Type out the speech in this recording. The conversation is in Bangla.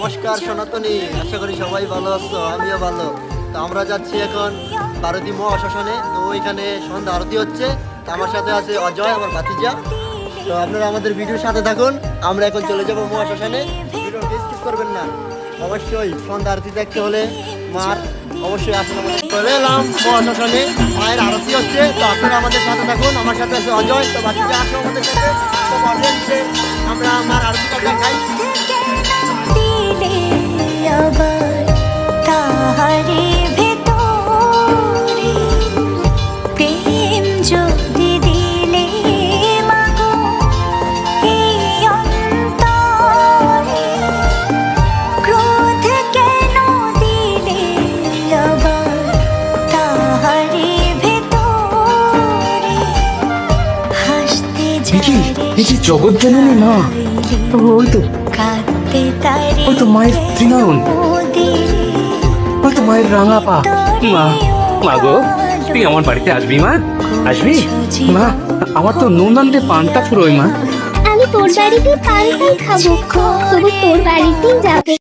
নমস্কার সনাতনী, আশা করি সবাই ভালো আছো, আমিও ভালো। তো আমরা যাচ্ছি এখন ভারতী মহাশ্মশানে। তো এখানে সন্ধ্যা আরতি হচ্ছে। তো আমার সাথে আছে অজয়, আমার ভাতিজা। তো আপনারা আমাদের ভিডিওর সাথে থাকুন। আমরা এখন চলে যাবো মহাশ্মশানে। ভিডিওটি স্কিপ করবেন না। অবশ্যই সন্ধ্যা আরতি দেখতে হলে মার অবশ্যই আসুন। চলে এলাম মহাশ্মশানে, মায়ের আরতি হচ্ছে। তো আপনারা আমাদের সাথে থাকুন। আমার সাথে আছে অজয়। তো ভাতিজা আসো আমাদের সাথে। তো অডিয়েন্সে আমরা আমার আরতিটা দেখাই। তাহারে ভেতরে প্রেম যদি দিলে মাগো এই অন্তরে ক্রোধ কেন দিলে আবার তাহারে ভেতরে হাসতে এই জগৎ জননী মা, ওই তো কাঁদতে তারে ওই তো মায়ের তৃণয়ন, ওই তো মায়ের রাঙা পা। মা, মা গো, তুই আমার বাড়িতে আসবি মা? আসবি মা? আমার তো নুন আনতে পান্তা ফুরোয় মা। আমি তোর বাড়িতে পান্তাই খাবো, তবু তোর বাড়িতেই যাবো।